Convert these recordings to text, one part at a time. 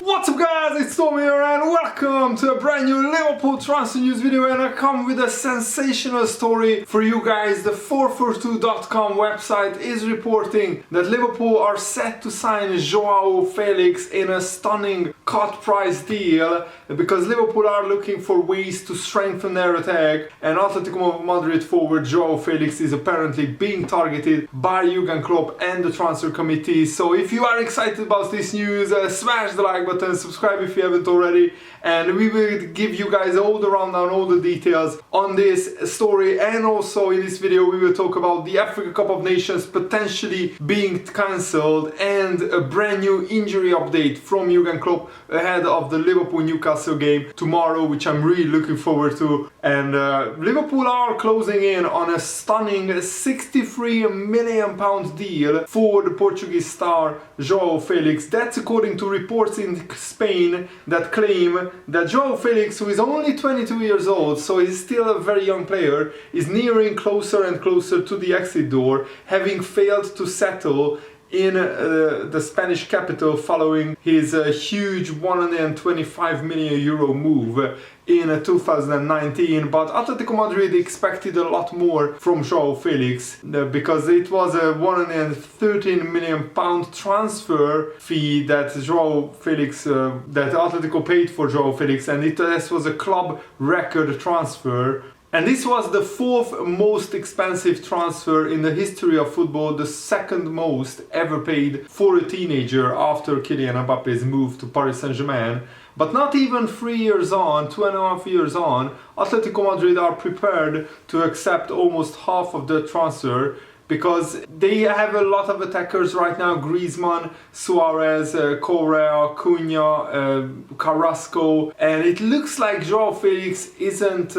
What's up guys, it's Tom here and welcome to a brand new Liverpool transfer news video, and I come with a sensational story for you guys. The 442.com website is reporting that Liverpool are set to sign Joao Felix in a stunning cut price deal because Liverpool are looking for ways to strengthen their attack, and Atletico Madrid forward Joao Felix is apparently being targeted by Jurgen Klopp and the transfer committee. So if you are excited about this news, smash the like button, subscribe if you haven't already, and we will give you guys all the rundown, all the details on this story. And also in this video we will talk about the Africa Cup of Nations potentially being cancelled and a brand new injury update from Jurgen Klopp ahead of the Liverpool-Newcastle game tomorrow, which I'm really looking forward to. And Liverpool are closing in on a stunning £63 million deal for the Portuguese star Joao Felix. That's according to reports in Spain that claim that Joao Felix, who is only 22 years old, so he's still a very young player, is nearing closer and closer to the exit door, having failed to settle in the Spanish capital following his huge €125 million move in 2019. But Atletico Madrid expected a lot more from Joao Felix because it was a £113 million transfer fee that Joao Felix that Atletico paid for Joao Felix, and this was a club record transfer. And this was the fourth most expensive transfer in the history of football, the second most ever paid for a teenager after Kylian Mbappe's move to Paris Saint-Germain. But not even 3 years on, 2.5 years on, Atletico Madrid are prepared to accept almost half of the transfer, because they have a lot of attackers right now: Griezmann, Suarez, Correa, Cunha, Carrasco, and it looks like Joao Felix isn't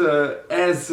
as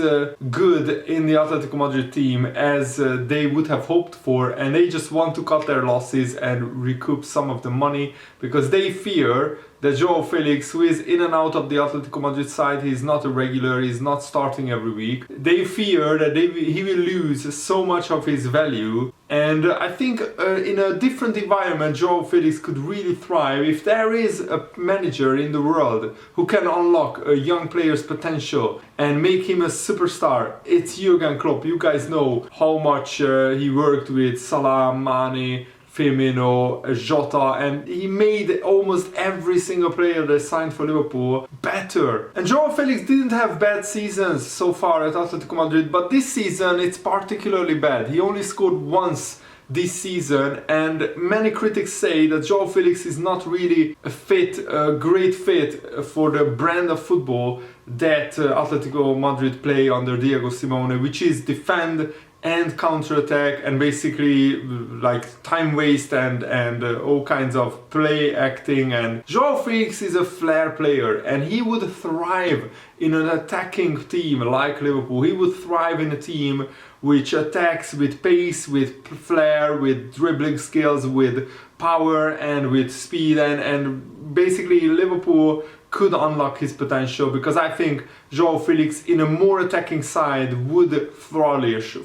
good in the Atletico Madrid team as they would have hoped for, and they just want to cut their losses and recoup some of the money because they fear that Joao Felix, who is in and out of the Atletico Madrid side, he's not a regular, he's not starting every week. They fear that he will lose so much of his value, and I think in a different environment Joao Felix could really thrive. If there is a manager in the world who can unlock a young player's potential and make him a superstar, it's Jurgen Klopp. You guys know how much he worked with Salah, Mane, Firmino, Jota, and he made almost every single player that signed for Liverpool better. And Joao Felix didn't have bad seasons so far at Atletico Madrid, but this season it's particularly bad. He only scored once this season, and many critics say that Joao Felix is not really a great fit for the brand of football that Atletico Madrid play under Diego Simeone, which is defend and counter-attack and basically like time waste and all kinds of play acting. And Joao Felix is a flair player, and he would thrive in an attacking team like Liverpool. He would thrive in a team which attacks with pace, with flair, with dribbling skills, with power and with speed, and basically Liverpool could unlock his potential, because I think Joao Felix in a more attacking side would flourish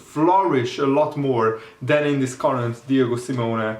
a lot more than in this current Diego Simeone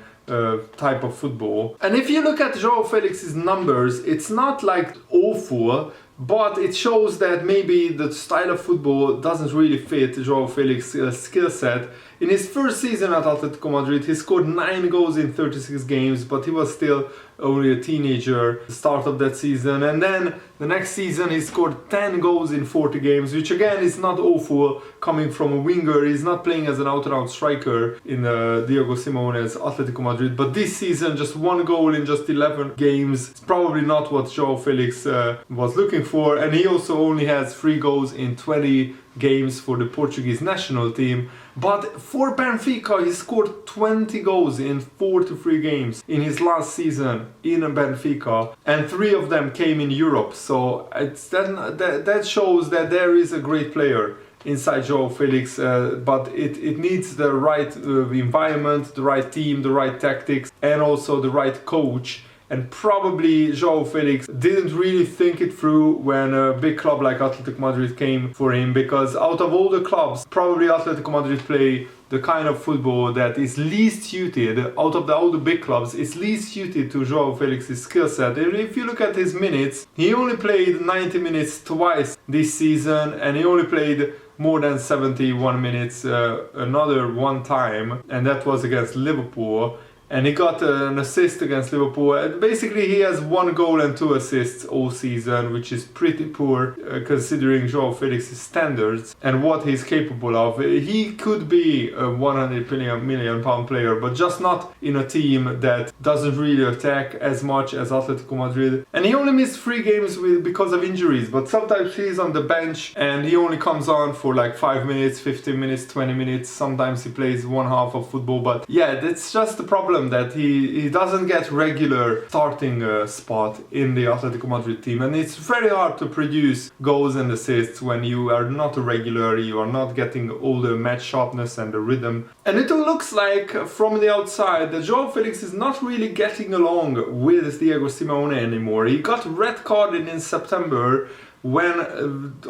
type of football. And if you look at Joao Felix's numbers, it's not like awful, but it shows that maybe the style of football doesn't really fit Joao Felix's skill set. In his first season at Atletico Madrid, he scored 9 goals in 36 games, but he was still only a teenager at the start of that season. And then the next season he scored 10 goals in 40 games, which again is not awful coming from a winger. He's not playing as an out-and-out striker in Diego Simeone's Atletico Madrid. But this season, just 1 goal in just 11 games. It's probably not what Joao Felix was looking for. And he also only has 3 goals in 20 games for the Portuguese national team. But for Benfica, he scored 20 goals in 43 games in his last season in Benfica, and 3 of them came in Europe. So that shows that there is a great player inside Joao Felix, but it needs the right environment, the right team, the right tactics, and also the right coach. And probably Joao Felix didn't really think it through when a big club like Atletico Madrid came for him, because out of all the clubs, probably Atletico Madrid play the kind of football that is least suited out of all the big clubs, is least suited to Joao Felix's skill set. And if you look at his minutes, he only played 90 minutes twice this season, and he only played more than 71 minutes another one time, and that was against Liverpool. And he got an assist against Liverpool. And basically, he has 1 goal and 2 assists all season, which is pretty poor considering Joao Felix's standards and what he's capable of. He could be a 100 million pound player, but just not in a team that doesn't really attack as much as Atletico Madrid. And he only missed 3 games because of injuries, but sometimes he's on the bench and he only comes on for like 5 minutes, 15 minutes, 20 minutes. Sometimes he plays one half of football, but yeah, that's just the problem, that he doesn't get regular starting spot in the Atletico Madrid team, and it's very hard to produce goals and assists when you are not a regular, you are not getting all the match sharpness and the rhythm. And it looks like from the outside that Joao Felix is not really getting along with Diego Simeone anymore. He got red carded in September when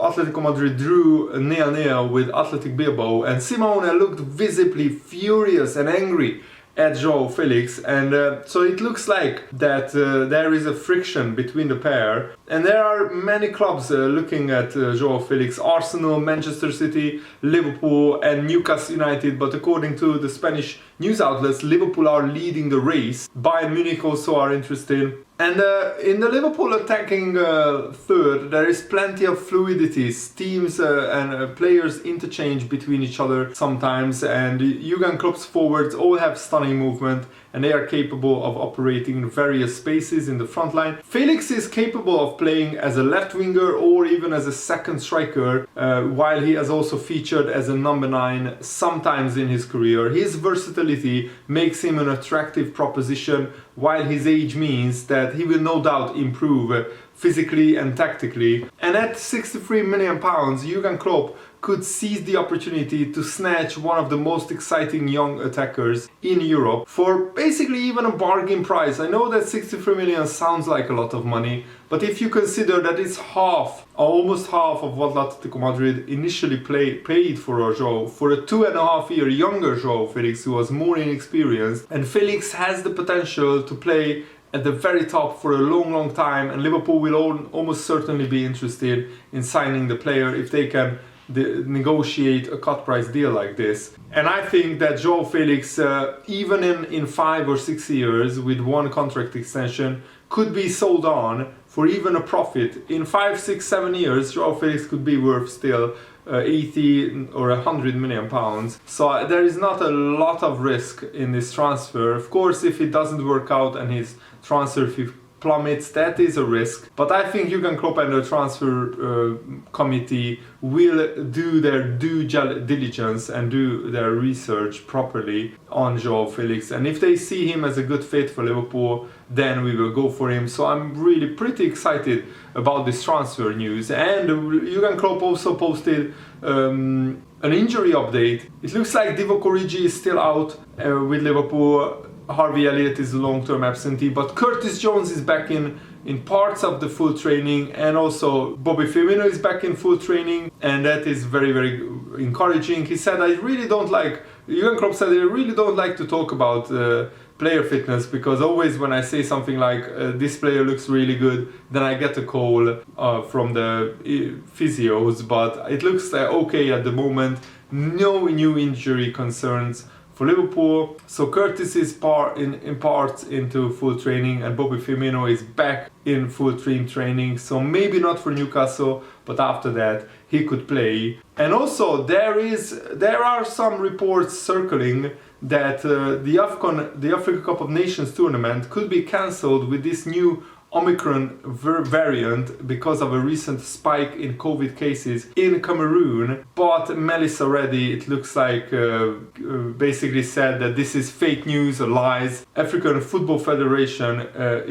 Atletico Madrid drew 0-0 with Athletic Bilbao, and Simeone looked visibly furious and angry at Joao Felix, and so it looks like that there is a friction between the pair, and there are many clubs looking at Joao Felix: Arsenal, Manchester City, Liverpool and Newcastle United, but according to the Spanish news outlets, Liverpool are leading the race. Bayern Munich also are interested. And in the Liverpool attacking third, there is plenty of fluidity. Teams and players interchange between each other sometimes, and Jurgen Klopp's forwards all have stunning movement, and they are capable of operating in various spaces in the front line. Felix is capable of playing as a left winger or even as a second striker, while he has also featured as a number 9 sometimes in his career. His versatility makes him an attractive proposition, while his age means that he will no doubt improve physically and tactically. And at 63 million pounds, Jurgen Klopp could seize the opportunity to snatch one of the most exciting young attackers in Europe for basically even a bargain price. I know that 63 million sounds like a lot of money, but if you consider that it's half, or almost half of what Atletico Madrid initially paid for Joao, for a 2.5-year younger Joao Felix, who was more inexperienced, and Felix has the potential to play at the very top for a long time, and Liverpool will almost certainly be interested in signing the player if they can negotiate a cut price deal like this. And I think that Joao Felix, even in 5 or 6 years with one contract extension, could be sold on for even a profit. In 5, 6, 7 years, Joao Felix could be worth still 80 or 100 million pounds. So there is not a lot of risk in this transfer. Of course, if it doesn't work out and his transfer fee plummets, that is a risk. But I think Jurgen Klopp and the transfer committee will do their due diligence and do their research properly on Joao Felix. And if they see him as a good fit for Liverpool, then we will go for him. So I'm really pretty excited about this transfer news. And Jurgen Klopp also posted an injury update. It looks like Divock Origi is still out with Liverpool. Harvey Elliott is a long-term absentee, but Curtis Jones is back in parts of the full training, and also Bobby Firmino is back in full training, and that is very, very encouraging. He said, Jurgen Klopp said, I really don't like to talk about player fitness, because always when I say something like this player looks really good, then I get a call from the physios, but it looks okay at the moment. No new injury concerns for Liverpool. So Curtis is in parts into full training, and Bobby Firmino is back in full team training. So maybe not for Newcastle, but after that he could play. And also there are some reports circling that the Africa Cup of Nations tournament could be cancelled with this new Omicron variant because of a recent spike in COVID cases in Cameroon. But Melissa Reddy, it looks like, basically said that this is fake news or lies. African Football Federation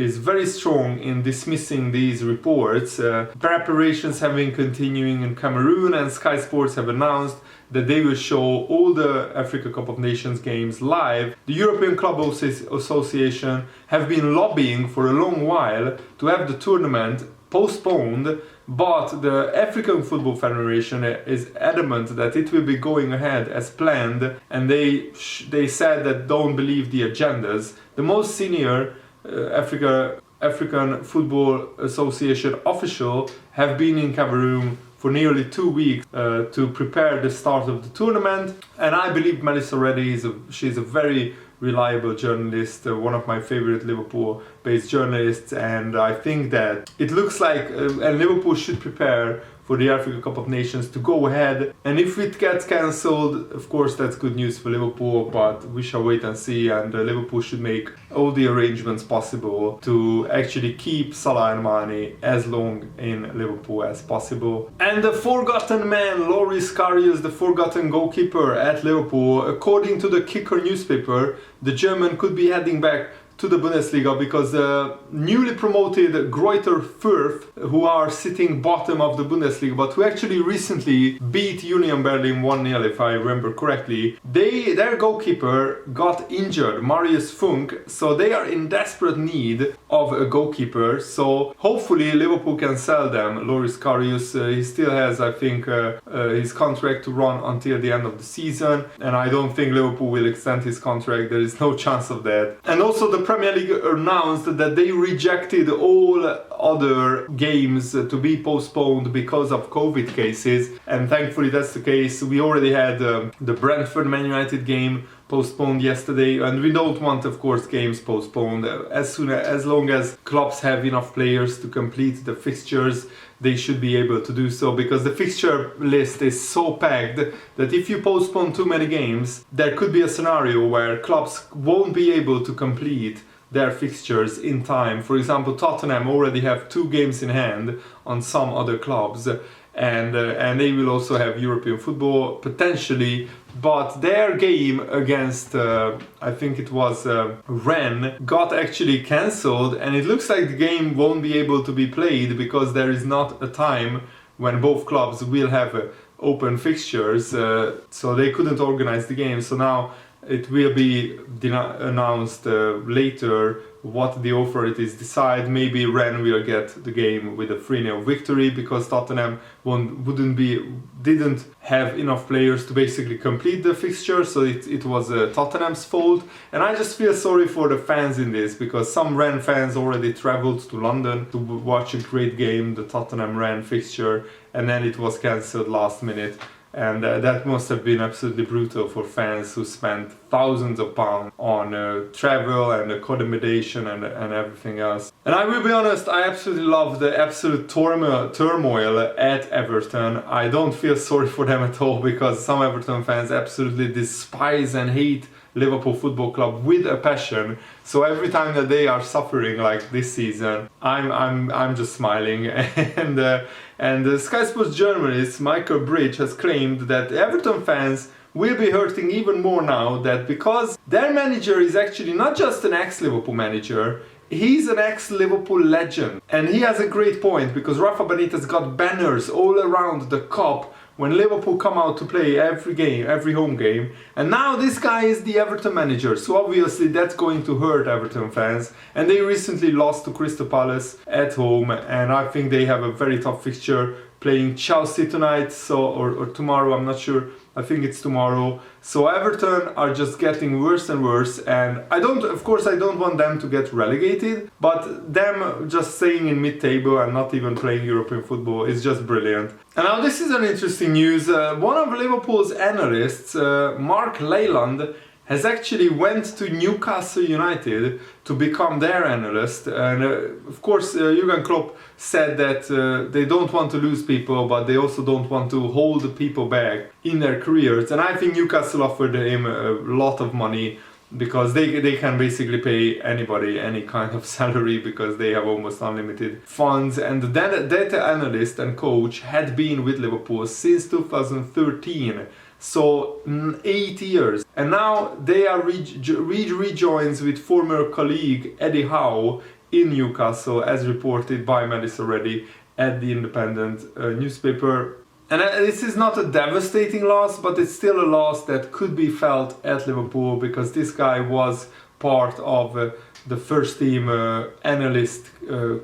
is very strong in dismissing these reports. Preparations have been continuing in Cameroon, and Sky Sports have announced that they will show all the Africa Cup of Nations games live. The European Club Association have been lobbying for a long while to have the tournament postponed, but the African Football Federation is adamant that it will be going ahead as planned, and they said that don't believe the agendas. The most senior African Football Association official have been in Cameroon for nearly 2 weeks to prepare the start of the tournament, and I believe Melissa Reddy she's a very reliable journalist, one of my favorite Liverpool-based journalists, and I think that it looks like and Liverpool should prepare for the Africa Cup of Nations to go ahead. And if it gets cancelled, of course that's good news for Liverpool, but we shall wait and see, and Liverpool should make all the arrangements possible to actually keep Salah and Mane as long in Liverpool as possible. And the forgotten man, Loris Karius, the forgotten goalkeeper at Liverpool, according to the Kicker newspaper, the German could be heading back to the Bundesliga because the newly promoted Greuther Fürth, who are sitting bottom of the Bundesliga, but who actually recently beat Union Berlin 1-0 if I remember correctly, their goalkeeper got injured, Marius Funk, so they are in desperate need of a goalkeeper. So hopefully Liverpool can sell them Loris Karius. He still has, I think, his contract to run until the end of the season, and I don't think Liverpool will extend his contract. There is no chance of that. And also the Premier League announced that they rejected all other games to be postponed because of COVID cases, and thankfully that's the case. We already had the Brentford Man United game postponed yesterday, and we don't want, of course, games postponed. As long as clubs have enough players to complete the fixtures, they should be able to do so, because the fixture list is so packed that if you postpone too many games, there could be a scenario where clubs won't be able to complete their fixtures in time. For example, Tottenham already have 2 games in hand on some other clubs, and they will also have European football potentially, but their game against I think it was Rennes got actually cancelled, and it looks like the game won't be able to be played because there is not a time when both clubs will have open fixtures, so they couldn't organize the game. So now it will be announced later what the authorities decide. Maybe Rennes will get the game with a 3-0 victory because Tottenham didn't have enough players to basically complete the fixture, so it was Tottenham's fault. And I just feel sorry for the fans in this, because some Rennes fans already travelled to London to watch a great game, the Tottenham-Rennes fixture, and then it was cancelled last minute. And that must have been absolutely brutal for fans who spent thousands of pounds on travel and accommodation and everything else. And I will be honest, I absolutely love the absolute turmoil at Everton. I don't feel sorry for them at all, because some Everton fans absolutely despise and hate Liverpool Football Club with a passion. So every time that they are suffering like this season, I'm just smiling. And the Sky Sports journalist Michael Bridge has claimed that Everton fans will be hurting even more now, that because their manager is actually not just an ex-Liverpool manager, he's an ex-Liverpool legend. And he has a great point, because Rafa Benitez got banners all around the Kop when Liverpool come out to play every home game, and now this guy is the Everton manager, so obviously that's going to hurt Everton fans. And they recently lost to Crystal Palace at home, and I think they have a very tough fixture, playing Chelsea tonight, or tomorrow, I'm not sure. I think it's tomorrow. So Everton are just getting worse and worse, and I don't want them to get relegated, but them just staying in mid-table and not even playing European football is just brilliant. And now this is an interesting news. One of Liverpool's analysts, Mark Leyland, has actually went to Newcastle United to become their analyst. And of course Jurgen Klopp said that they don't want to lose people, but they also don't want to hold people back in their careers. And I think Newcastle offered him a lot of money, because they can basically pay anybody any kind of salary, because they have almost unlimited funds. And the data analyst and coach had been with Liverpool since 2013. So 8 years, and now they are rejoins with former colleague Eddie Howe in Newcastle, as reported by Melissa Reddy at the Independent newspaper. And this is not a devastating loss, but it's still a loss that could be felt at Liverpool, because this guy was part of the first team analyst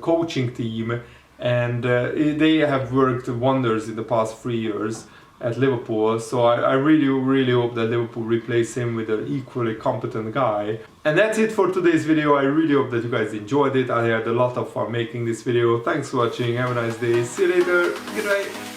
coaching team. and they have worked wonders in the past 3 years at Liverpool, so I really hope that Liverpool replace him with an equally competent guy. And that's it for today's video. I really hope that you guys enjoyed it. I had a lot of fun making this video. Thanks for watching, have a nice day, see you later, goodbye.